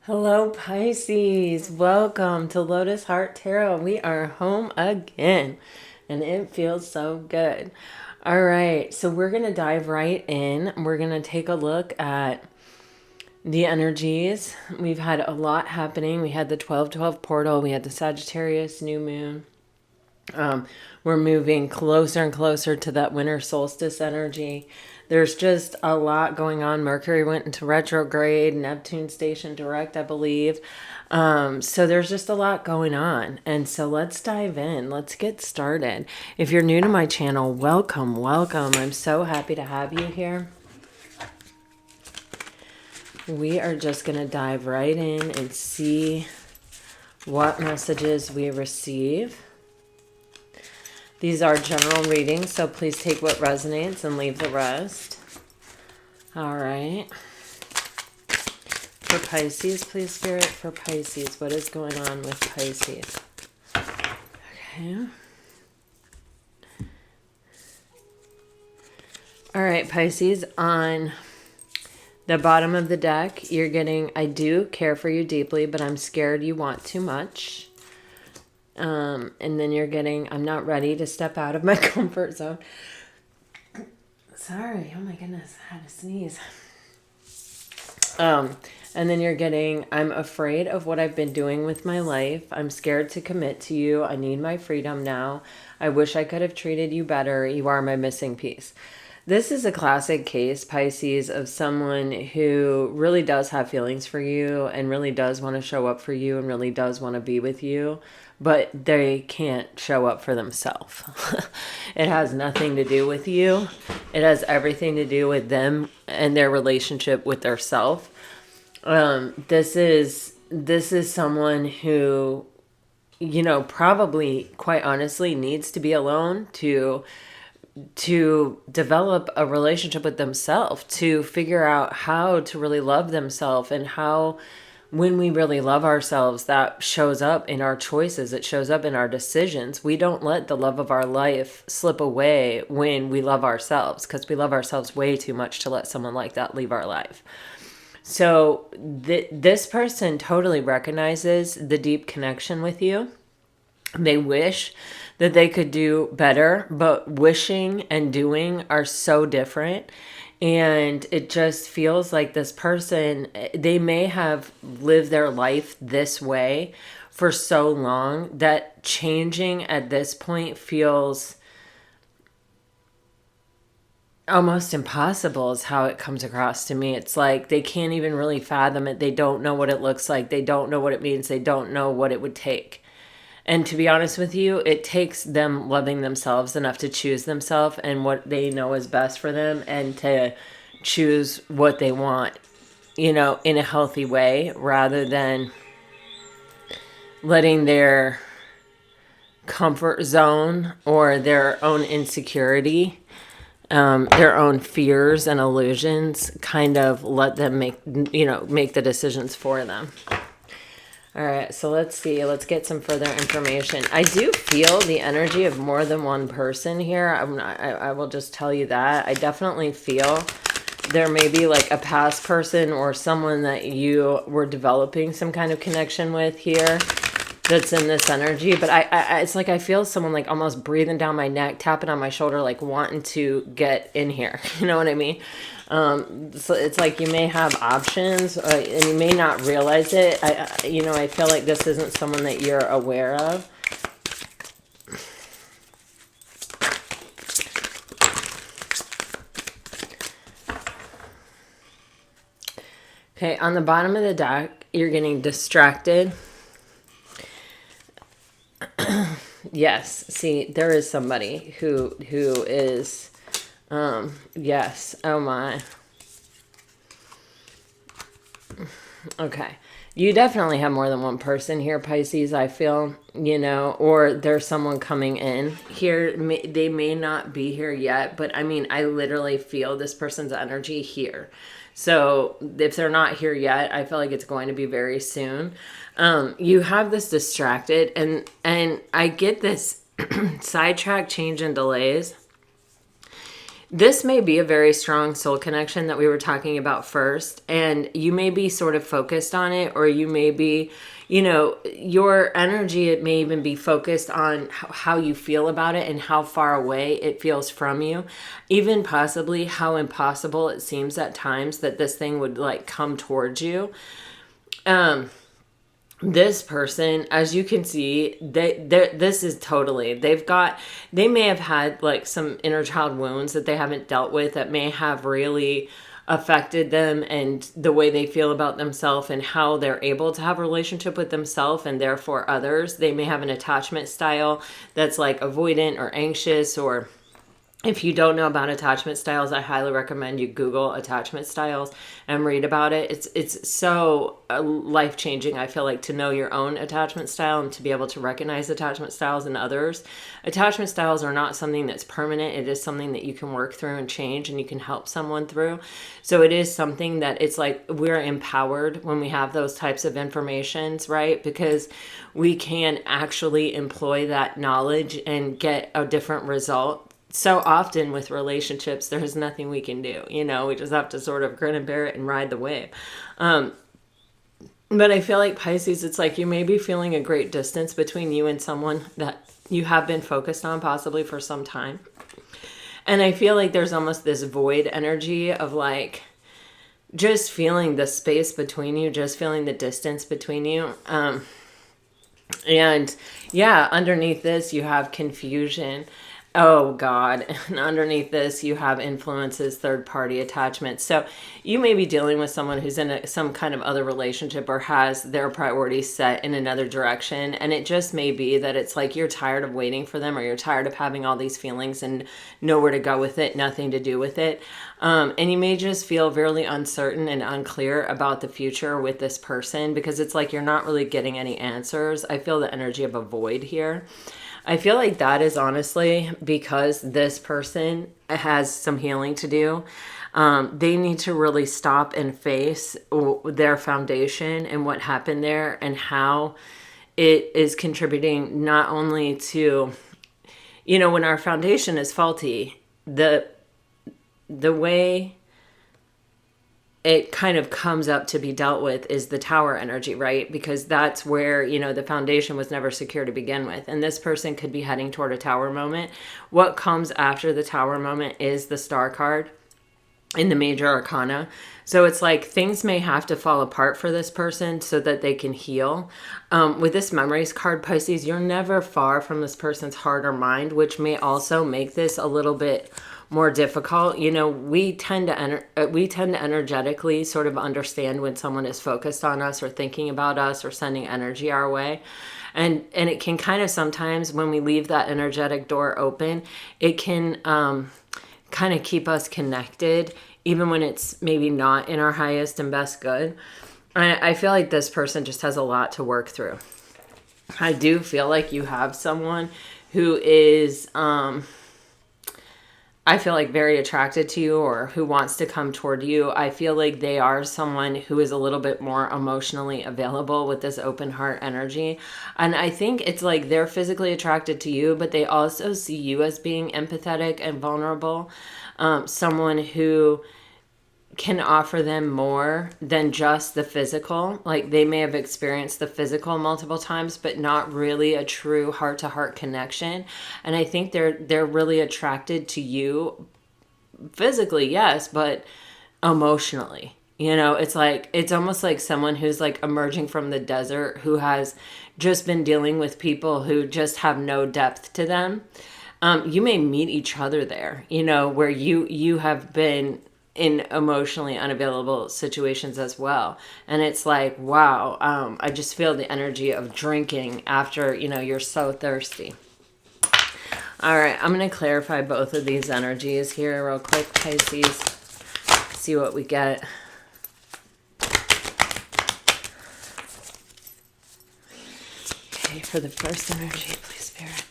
Hello, Pisces. Welcome to Lotus Heart Tarot. We are home again, and it feels so good. All right, so we're going to dive right in. We're going to take a look at the energies. We've had a lot happening. We had the 12-12 portal, we had the Sagittarius new moon. We're moving closer and closer to that winter solstice energy. There's just a lot going on. Mercury went into retrograde, Neptune station direct, I believe. So there's just a lot going on. And so let's dive in. Let's get started. If you're new to my channel, welcome, welcome. I'm so happy to have you here. We are just going to dive right in and see what messages we receive. These are general readings, so please take what resonates and leave the rest. All right. For Pisces, please, Spirit, for Pisces, what is going on with Pisces? Okay. All right, Pisces, on the bottom of the deck, you're getting, I do care for you deeply, but I'm scared you want too much. And then you're getting, I'm not ready to step out of my comfort zone. Sorry. Oh my goodness. I had to sneeze. And then you're getting, I'm afraid of what I've been doing with my life. I'm scared to commit to you. I need my freedom now. I wish I could have treated you better. You are my missing piece. This is a classic case, Pisces, of someone who really does have feelings for you and really does want to show up for you and really does want to be with you, but they can't show up for themselves. It has nothing to do with you. It has everything to do with them and their relationship with their self. This is someone who, probably, quite honestly, needs to be alone to develop a relationship with themselves, to figure out how to really love themselves, and how, when we really love ourselves, that shows up in our choices. It shows up in our decisions. We don't let the love of our life slip away when we love ourselves, because we love ourselves way too much to let someone like that leave our life. So this person totally recognizes the deep connection with you. They wish that they could do better, but wishing and doing are so different. And it just feels like this person, they may have lived their life this way for so long that changing at this point feels almost impossible, is how it comes across to me. It's like they can't even really fathom it. They don't know what it looks like. They don't know what it means. They don't know what it would take. And to be honest with you, it takes them loving themselves enough to choose themselves and what they know is best for them, and to choose what they want, in a healthy way, rather than letting their comfort zone or their own insecurity, their own fears and illusions kind of let them make the decisions for them. All right, so let's see. Let's get some further information. I do feel the energy of more than one person here. I will just tell you that. I definitely feel there may be like a past person or someone that you were developing some kind of connection with here that's in this energy. But it's like I feel someone like almost breathing down my neck, tapping on my shoulder, like wanting to get in here. You know what I mean? So it's like you may have options, and you may not realize it. I feel like this isn't someone that you're aware of. Okay, on the bottom of the deck, you're getting distracted. Yes, see, there is somebody who is, yes, oh my. Okay. You definitely have more than one person here, Pisces, I feel, or there's someone coming in here. They may not be here yet, but I mean, I literally feel this person's energy here. So if they're not here yet, I feel like it's going to be very soon. You have this distracted, and I get this sidetrack, change, and delays. This may be a very strong soul connection that we were talking about first, and you may be sort of focused on it, or you may be, your energy, it may even be focused on how you feel about it and how far away it feels from you, even possibly how impossible it seems at times that this thing would like come towards you. This person, as you can see, this is totally, they may have had like some inner child wounds that they haven't dealt with that may have really affected them and the way they feel about themselves and how they're able to have a relationship with themselves and therefore others. They may have an attachment style that's like avoidant or anxious, or if you don't know about attachment styles, I highly recommend you Google attachment styles and read about it. It's so life-changing, I feel like, to know your own attachment style and to be able to recognize attachment styles in others. Attachment styles are not something that's permanent. It is something that you can work through and change, and you can help someone through. So it is something that it's like we're empowered when we have those types of informations, right? Because we can actually employ that knowledge and get a different result. So often with relationships, there's nothing we can do. We just have to sort of grin and bear it and ride the wave. But I feel like Pisces, it's like you may be feeling a great distance between you and someone that you have been focused on possibly for some time. And I feel like there's almost this void energy of like just feeling the space between you, just feeling the distance between you. And yeah, underneath this, you have confusion. Oh God. And underneath this, you have influences, third-party attachments. So you may be dealing with someone who's in some kind of other relationship or has their priorities set in another direction. And it just may be that it's like you're tired of waiting for them, or you're tired of having all these feelings and nowhere to go with it, nothing to do with it. And you may just feel really uncertain and unclear about the future with this person because it's like you're not really getting any answers. I feel the energy of a void here. I feel like that is honestly because this person has some healing to do. They need to really stop and face their foundation and what happened there and how it is contributing not only to, when our foundation is faulty, the way it kind of comes up to be dealt with is the tower energy, right? Because that's where, the foundation was never secure to begin with. And this person could be heading toward a tower moment. What comes after the tower moment is the star card in the major arcana. So it's like things may have to fall apart for this person so that they can heal. With this memories card, Pisces, you're never far from this person's heart or mind, which may also make this a little bit more difficult. We tend to energetically sort of understand when someone is focused on us or thinking about us or sending energy our way. And it can kind of sometimes, when we leave that energetic door open, it can kind of keep us connected, even when it's maybe not in our highest and best good. I feel like this person just has a lot to work through. I do feel like you have someone who is, I feel like very attracted to you or who wants to come toward you. I feel like they are someone who is a little bit more emotionally available with this open heart energy. And I think it's like they're physically attracted to you, but they also see you as being empathetic and vulnerable. Someone who can offer them more than just the physical. Like they may have experienced the physical multiple times, but not really a true heart-to-heart connection. And I think they're really attracted to you physically, yes, but emotionally. It's almost like someone who's like emerging from the desert who has just been dealing with people who just have no depth to them. You may meet each other there, where you have been in emotionally unavailable situations as well. And it's like, wow, I just feel the energy of drinking after, you're so thirsty. All right, I'm going to clarify both of these energies here real quick, Pisces. See what we get. Okay, for the first energy, please, Spirit.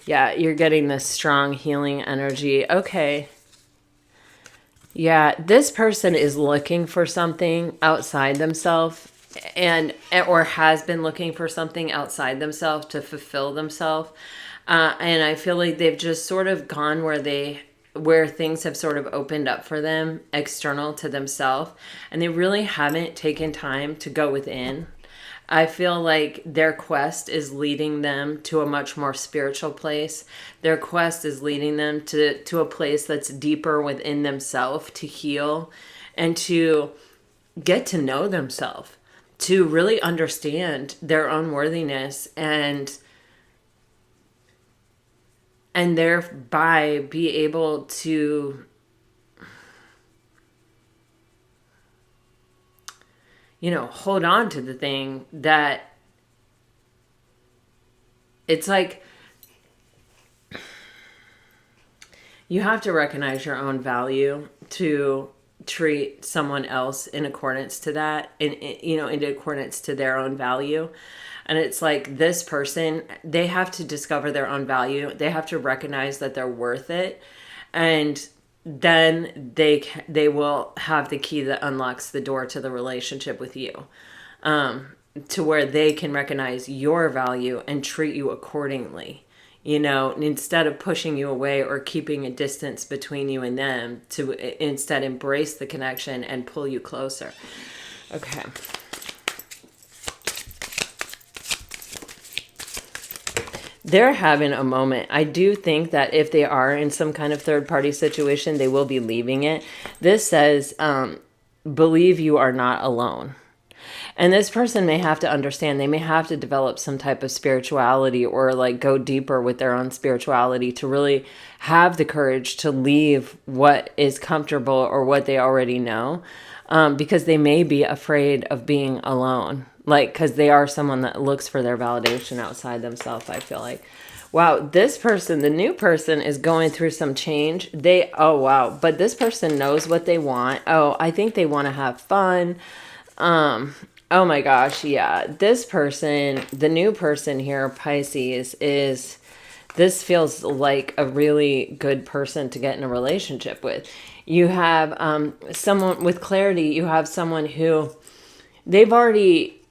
Yeah, you're getting this strong healing energy. Okay. Yeah, this person is looking for something outside themselves. or has been looking for something outside themselves to fulfill themselves. And I feel like they've just sort of gone where things have sort of opened up for them external to themselves, and they really haven't taken time to go within. I feel like their quest is leading them to a much more spiritual place. Their quest is leading them to a place that's deeper within themselves to heal and to get to know themselves, to really understand their own worthiness and thereby be able to, hold on to the thing that it's like you have to recognize your own value to treat someone else in accordance to that, in accordance to their own value. And it's like this person, they have to discover their own value. They have to recognize that they're worth it. And then they will have the key that unlocks the door to the relationship with you, to where they can recognize your value and treat you accordingly. Instead of pushing you away or keeping a distance between you and them, to instead embrace the connection and pull you closer. Okay. They're having a moment. I do think that if they are in some kind of third-party situation, they will be leaving it. This says, believe you are not alone. And this person may have to understand, they may have to develop some type of spirituality or like go deeper with their own spirituality to really have the courage to leave what is comfortable or what they already know, because they may be afraid of being alone. Like, because they are someone that looks for their validation outside themselves, I feel like. Wow, this person, the new person, is going through some change. But this person knows what they want. Oh, I think they want to have fun. Oh my gosh, yeah. This person, the new person here, Pisces, this feels like a really good person to get in a relationship with. You have someone with clarity. You have someone who they've already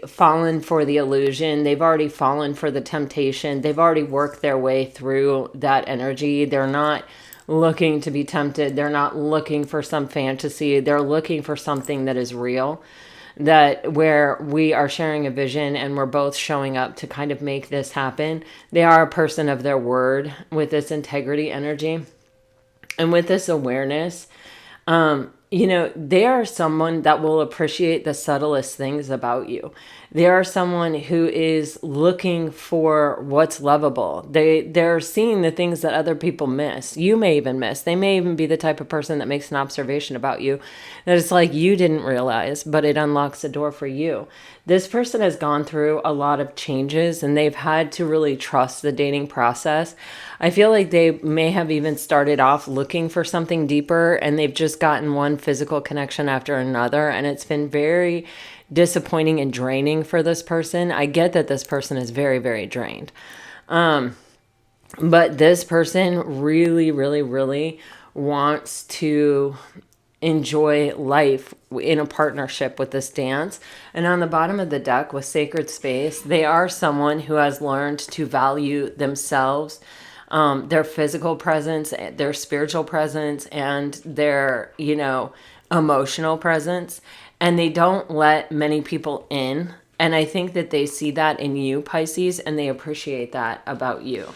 fallen for the illusion. They've already fallen for the temptation. They've already worked their way through that energy. They're not looking to be tempted. They're not looking for some fantasy. They're looking for something that is real, that where we are sharing a vision and we're both showing up to kind of make this happen. They are a person of their word with this integrity energy and with this awareness. They are someone that will appreciate the subtlest things about you. They are someone who is looking for what's lovable. They're seeing the things that other people miss. You may even miss. They may even be the type of person that makes an observation about you that it's like you didn't realize, but it unlocks a door for you. This person has gone through a lot of changes and they've had to really trust the dating process. I feel like they may have even started off looking for something deeper and they've just gotten one physical connection after another, and it's been very disappointing and draining for this person. I get that this person is very, very drained. But this person really, really, really wants to enjoy life in a partnership with this dance. And on the bottom of the deck with Sacred Space, they are someone who has learned to value themselves, their physical presence, their spiritual presence, and their, emotional presence. And they don't let many people in. And I think that they see that in you, Pisces, and they appreciate that about you.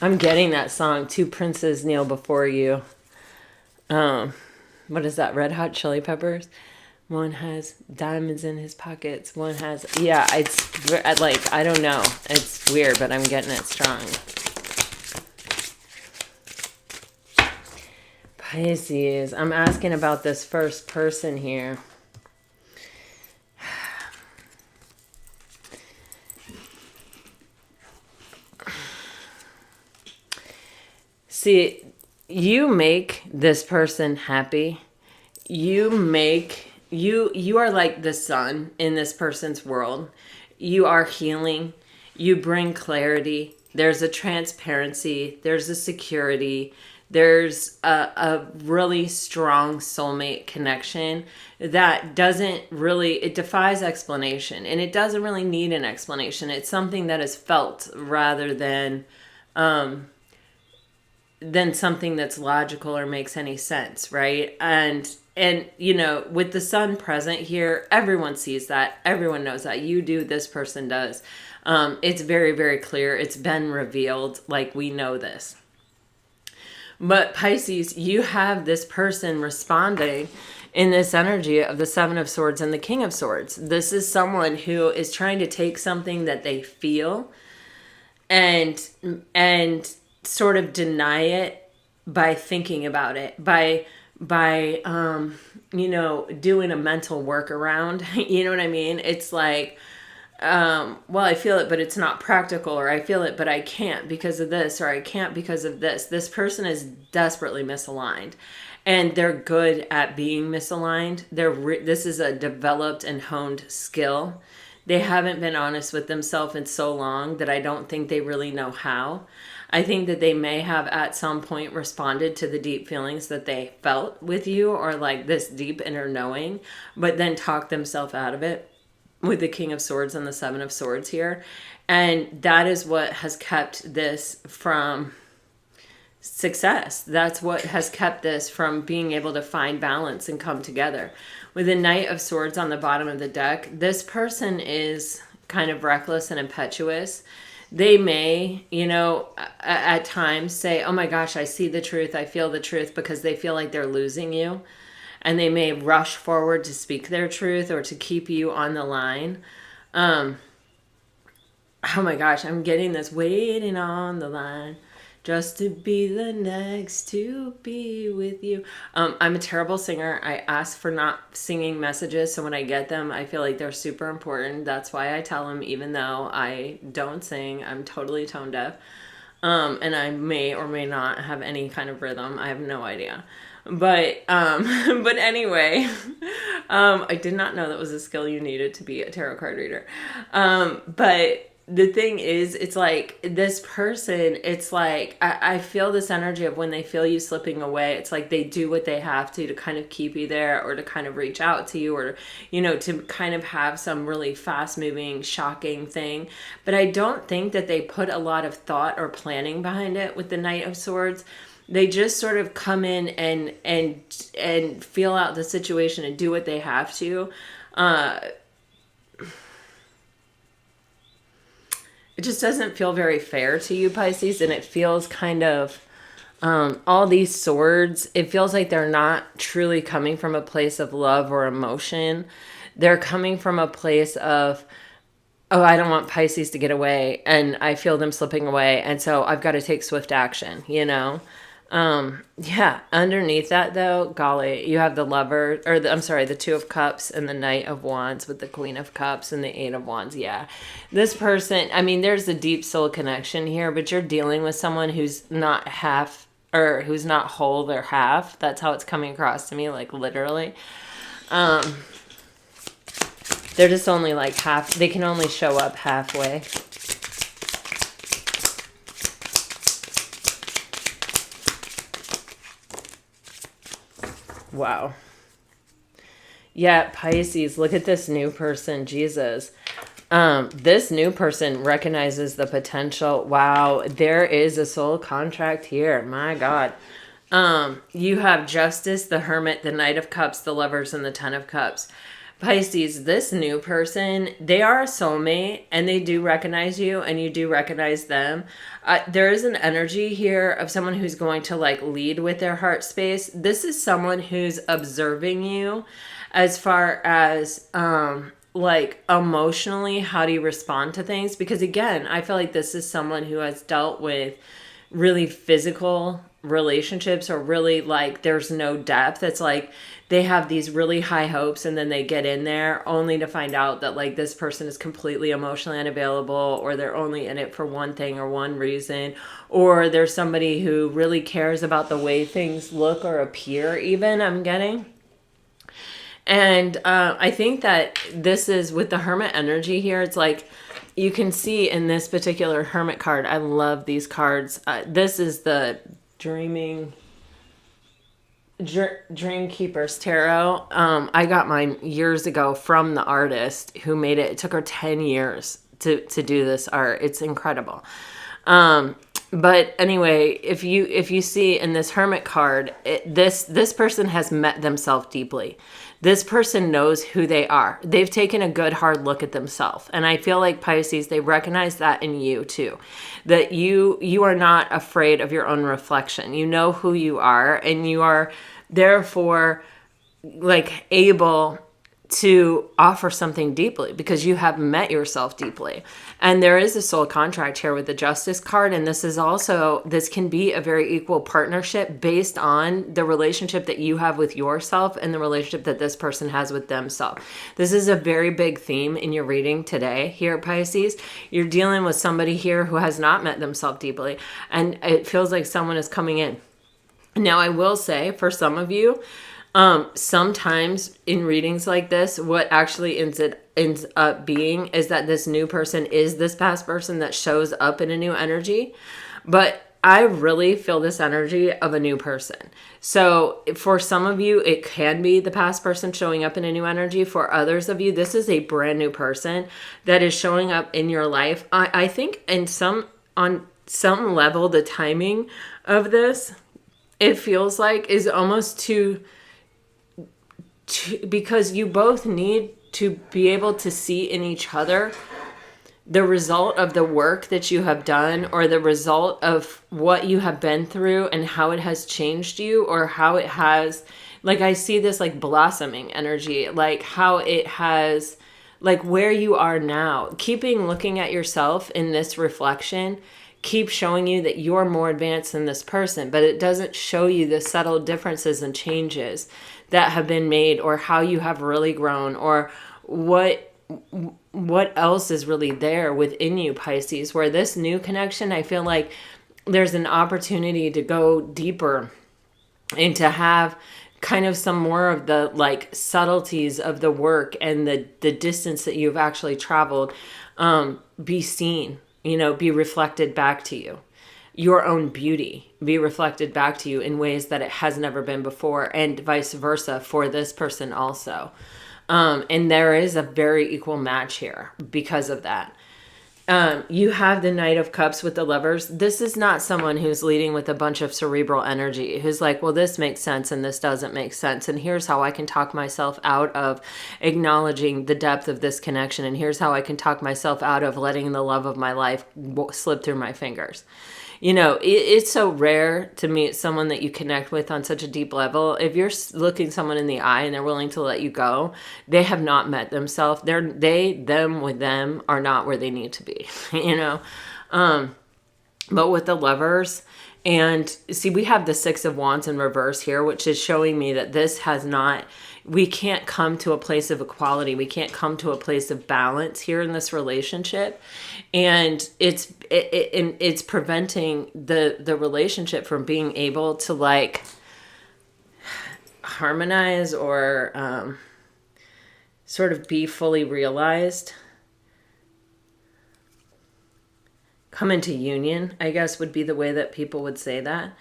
I'm getting that song, Two Princes Kneel Before You. What is that, Red Hot Chili Peppers? One has diamonds in his pockets. One has, it's like, I don't know. It's weird, but I'm getting it strong. Pisces, I'm asking about this first person here. See, you make this person happy. You are like the sun in this person's world. You are healing. You bring clarity. There's a transparency. There's a security. There's a really strong soulmate connection that doesn't really, it defies explanation, and it doesn't really need an explanation. It's something that is felt rather than something that's logical or makes any sense, right? And you know, with the sun present here, everyone sees that. Everyone knows that. You do, this person does. It's very, very clear. It's been revealed. Like, we know this. But Pisces, you have this person responding in this energy of the Seven of Swords and the King of Swords. This is someone who is trying to take something that they feel and sort of deny it by thinking about it, by you know, doing a mental workaround. You know what I mean? It's like, well, I feel it, but it's not practical, or I feel it, but I can't because of this, or I can't because of this. This person is desperately misaligned, and they're good at being misaligned. This is a developed and honed skill. They haven't been honest with themselves in so long that I don't think they really know how. I think that they may have at some point responded to the deep feelings that they felt with you, or like this deep inner knowing, but then talked themselves out of it with the King of Swords and the Seven of Swords here. And that is what has kept this from success. That's what has kept this from being able to find balance and come together. With the Knight of Swords on the bottom of the deck, this person is kind of reckless and impetuous. They may, you know, at times say, oh my gosh, I see the truth, I feel the truth, because they feel like they're losing you. And they may rush forward to speak their truth or to keep you on the line. Oh my gosh, I'm getting this waiting on the line just to be the next to be with you. I'm a terrible singer. I ask for not singing messages, so when I get them, I feel like they're super important. That's why I tell them, even though I don't sing, I'm totally tone deaf. And I may or may not have any kind of rhythm. I have no idea. But anyway, I did not know that was a skill you needed to be a tarot card reader. But the thing is, it's like this person, it's like, I feel this energy of when they feel you slipping away, it's like they do what they have to kind of keep you there, or to kind of reach out to you, or, you know, to kind of have some really fast moving, shocking thing. But I don't think that they put a lot of thought or planning behind it with the Knight of Swords. They just sort of come in and feel out the situation and do what they have to. It just doesn't feel very fair to you, Pisces, and it feels kind of, all these swords, it feels like they're not truly coming from a place of love or emotion. They're coming from a place of, oh, I don't want Pisces to get away, and I feel them slipping away, and so I've got to take swift action, you know? Yeah, underneath that though, golly, you have the Lover, or the Two of Cups and the Knight of Wands with the Queen of Cups and the Eight of Wands. Yeah, this person, I mean, there's a deep soul connection here, but you're dealing with someone who's not half, or who's not whole, they're half. That's how it's coming across to me, like literally. They're just only like half, they can only show up halfway. Wow. Yeah, Pisces, look at this new person, Jesus. This new person recognizes the potential. Wow, there is a soul contract here. My God. You have Justice, the Hermit, the Knight of Cups, the Lovers, and the Ten of Cups. Pisces, this new person, they are a soulmate, and they do recognize you, and you do recognize them. There is an energy here of someone who's going to like lead with their heart space. This is someone who's observing you as far as like emotionally, how do you respond to things? Because again, I feel like this is someone who has dealt with really physical relationships, or really like there's no depth. It's like they have these really high hopes, and then they get in there only to find out that like this person is completely emotionally unavailable, or they're only in it for one thing or one reason, or there's somebody who really cares about the way things look or appear even, I'm getting. And I think that this is with the Hermit energy here, it's like you can see in this particular Hermit card, I love these cards. This is the Dreamkeeper's Tarot. I got mine years ago from the artist who made it. It took her 10 years to do this art. It's incredible. But anyway, if you see in this Hermit card, this person has met themselves deeply. This person knows who they are. They've taken a good hard look at themselves. And I feel like Pisces, they recognize that in you too. That you are not afraid of your own reflection. You know who you are, and you are therefore like able to offer something deeply because you have met yourself deeply. And there is a soul contract here with the Justice card. And this can be a very equal partnership based on the relationship that you have with yourself and the relationship that this person has with themselves. This is a very big theme in your reading today here at Pisces. You're dealing with somebody here who has not met themselves deeply. And it feels like someone is coming in. Now, I will say for some of you, sometimes in readings like this, what actually ends up being is that this new person is this past person that shows up in a new energy. But I really feel this energy of a new person. So for some of you, it can be the past person showing up in a new energy. For others of you, this is a brand new person that is showing up in your life. I think on some level, the timing of this, it feels like is almost too because you both need to be able to see in each other the result of the work that you have done, or the result of what you have been through and how it has changed you, or how it has, like, I see this like blossoming energy, like how it has, like where you are now, keeping looking at yourself in this reflection keep showing you that you're more advanced than this person, but it doesn't show you the subtle differences and changes that have been made, or how you have really grown, or what else is really there within you, Pisces, where this new connection, I feel like there's an opportunity to go deeper and to have kind of some more of the like subtleties of the work and the distance that you've actually traveled be seen, be reflected back to you. Your own beauty be reflected back to you in ways that it has never been before, and vice versa for this person also. And there is a very equal match here because of that. You have the Knight of Cups with the Lovers. This is not someone who's leading with a bunch of cerebral energy, who's like, well, this makes sense and this doesn't make sense. And here's how I can talk myself out of acknowledging the depth of this connection. And here's how I can talk myself out of letting the love of my life slip through my fingers. It's so rare to meet someone that you connect with on such a deep level. If you're looking someone in the eye and they're willing to let you go, they have not met themselves. Them with them are not where they need to be, But with the Lovers, and see, we have the Six of Wands in reverse here, which is showing me that we can't come to a place of equality. We can't come to a place of balance here in this relationship. And it's preventing the relationship from being able to like harmonize or sort of be fully realized. Come into union, I guess, would be the way that people would say that.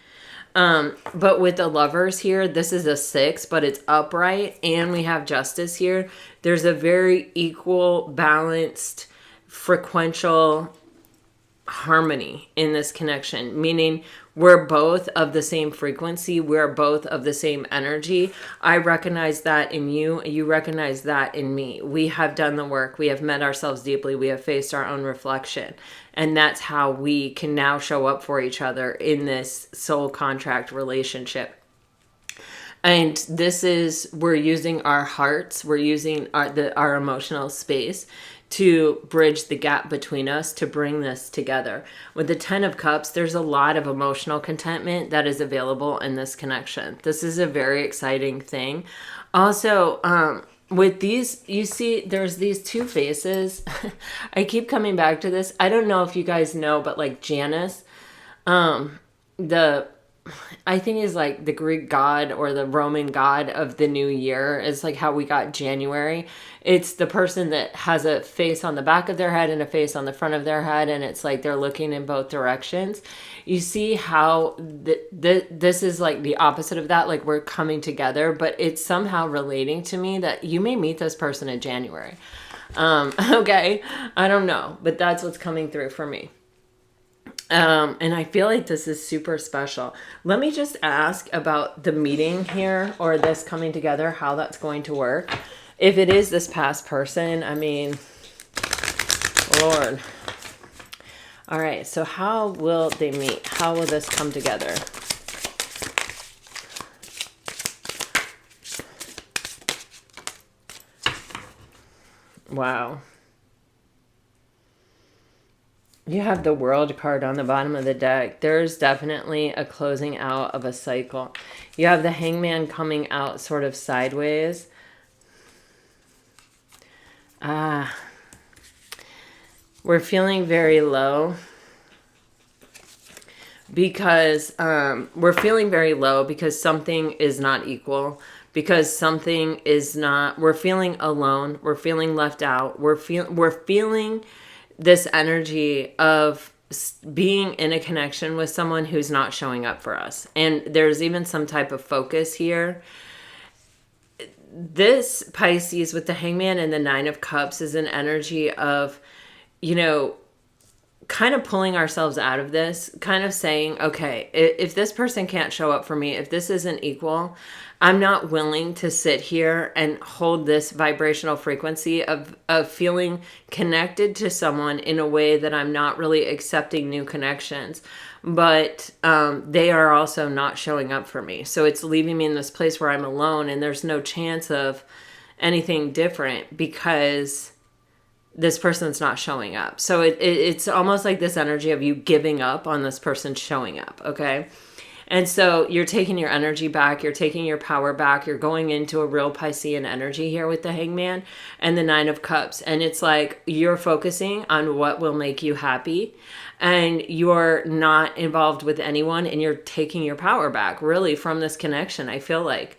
But with the Lovers here, this is a 6, but it's upright, and we have Justice here. There's a very equal, balanced, frequential harmony in this connection, meaning we're both of the same frequency. We're both of the same energy. I recognize that in you. You recognize that in me. We have done the work. We have met ourselves deeply. We have faced our own reflection. And that's how we can now show up for each other in this soul contract relationship. And we're using our hearts. We're using our emotional space to bridge the gap between us, to bring this together. With the 10 of Cups, there's a lot of emotional contentment that is available in this connection. This is a very exciting thing. Also, with these, you see, there's these two faces. I keep coming back to this. I don't know if you guys know, but like Janice, the I think is like the Greek god or the Roman god of the new year is like how we got January. It's the person that has a face on the back of their head and a face on the front of their head, and it's like they're looking in both directions. You see how this is like the opposite of that, like we're coming together, but it's somehow relating to me that you may meet this person in January. Okay, I don't know, but that's what's coming through for me. And I feel like this is super special. Let me just ask about the meeting here or this coming together, how that's going to work. If it is this past person, I mean, Lord. All right, so how will they meet? How will this come together? Wow. You have the World card on the bottom of the deck. There's definitely a closing out of a cycle. You have the Hangman coming out sort of sideways. We're feeling very low because something is not equal, because something is not, we're feeling alone, we're feeling left out, we're feeling this energy of being in a connection with someone who's not showing up for us. And there's even some type of focus here. This Pisces with the Hangman and the Nine of Cups is an energy of, kind of pulling ourselves out of this, kind of saying, okay, if this person can't show up for me, if this isn't equal, I'm not willing to sit here and hold this vibrational frequency of feeling connected to someone in a way that I'm not really accepting new connections, but they are also not showing up for me. So it's leaving me in this place where I'm alone and there's no chance of anything different because this person's not showing up. So it's almost like this energy of you giving up on this person showing up, okay? And so you're taking your energy back, you're taking your power back, you're going into a real Piscean energy here with the Hangman and the Nine of Cups. And it's like you're focusing on what will make you happy and you're not involved with anyone and you're taking your power back really from this connection, I feel like.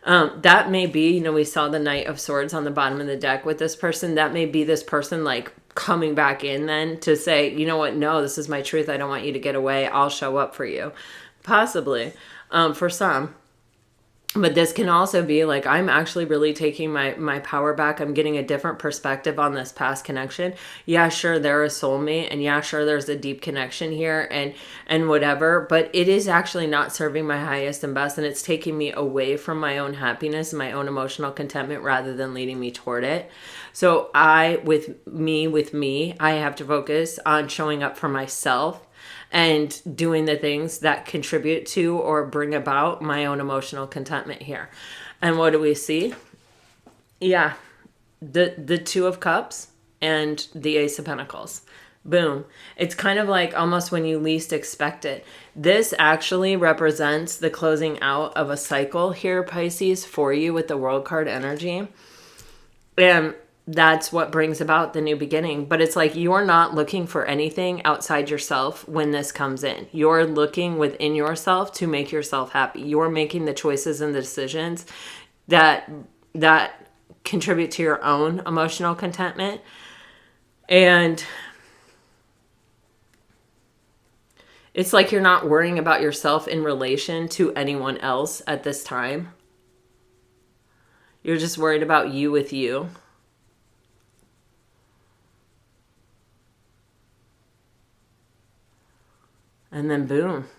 That may be, we saw the Knight of Swords on the bottom of the deck with this person. That may be this person like coming back in then to say, you know what? No, this is my truth. I don't want you to get away. I'll show up for you. Possibly, for some. But this can also be like, I'm actually really taking my power back. I'm getting a different perspective on this past connection. Yeah, sure, they're a soulmate. And yeah, sure, there's a deep connection here and whatever. But it is actually not serving my highest and best. And it's taking me away from my own happiness and my own emotional contentment rather than leading me toward it. So with me, I have to focus on showing up for myself and doing the things that contribute to or bring about my own emotional contentment here. And what do we see? Yeah, the Two of Cups and the Ace of Pentacles. Boom. It's kind of like almost when you least expect it. This actually represents the closing out of a cycle here, Pisces, for you with the World card energy. And that's what brings about the new beginning. But it's like you're not looking for anything outside yourself when this comes in. You're looking within yourself to make yourself happy. You're making the choices and the decisions that contribute to your own emotional contentment. And it's like you're not worrying about yourself in relation to anyone else at this time. You're just worried about you with you. And then boom,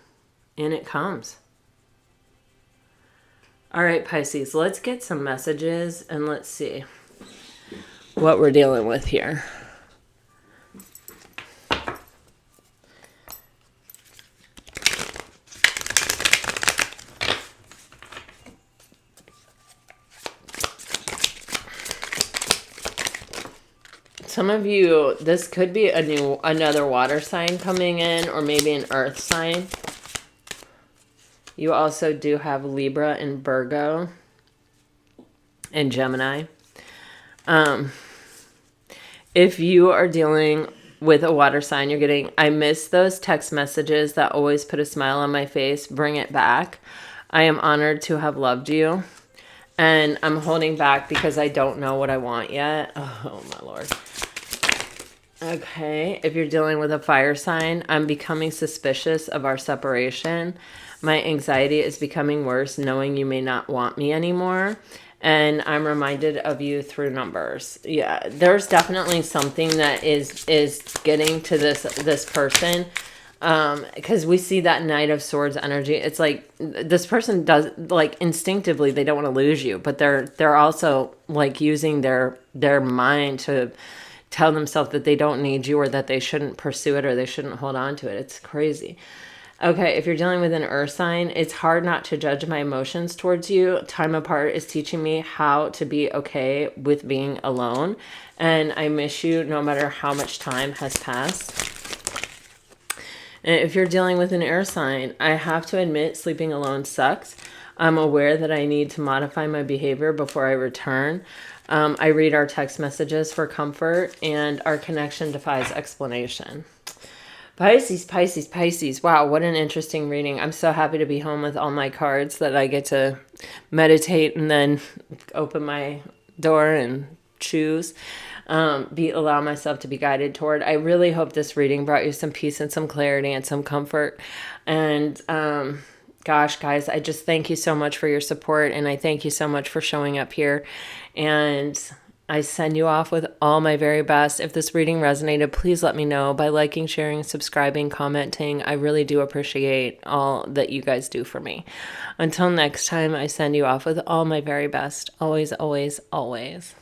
in it comes. All right, Pisces, let's get some messages and let's see what we're dealing with here. Some of you, this could be another water sign coming in, or maybe an earth sign. You also do have Libra and Virgo and Gemini. If you are dealing with a water sign, you're getting, I miss those text messages that always put a smile on my face. Bring it back. I am honored to have loved you. And I'm holding back because I don't know what I want yet. Oh, my Lord. Okay, if you're dealing with a fire sign, I'm becoming suspicious of our separation. My anxiety is becoming worse knowing you may not want me anymore. And I'm reminded of you through numbers. Yeah, there's definitely something that is getting to this person. Because we see that Knight of Swords energy. It's like this person does, like, instinctively they don't want to lose you, but they're also like using their mind to tell themselves that they don't need you, or that they shouldn't pursue it, or they shouldn't hold on to it. It's crazy. Okay, if you're dealing with an earth sign, it's hard not to judge my emotions towards you. Time apart is teaching me how to be okay with being alone. And I miss you no matter how much time has passed. And if you're dealing with an air sign, I have to admit sleeping alone sucks. I'm aware that I need to modify my behavior before I return. I read our text messages for comfort, and our connection defies explanation. Pisces, Pisces, Pisces. Wow, what an interesting reading. I'm so happy to be home with all my cards that I get to meditate and then open my door and choose. Allow myself to be guided toward. I really hope this reading brought you some peace and some clarity and some comfort. And gosh, guys, I just thank you so much for your support, and I thank you so much for showing up here. And I send you off with all my very best. If this reading resonated, please let me know by liking, sharing, subscribing, commenting. I really do appreciate all that you guys do for me. Until next time, I send you off with all my very best. Always, always, always.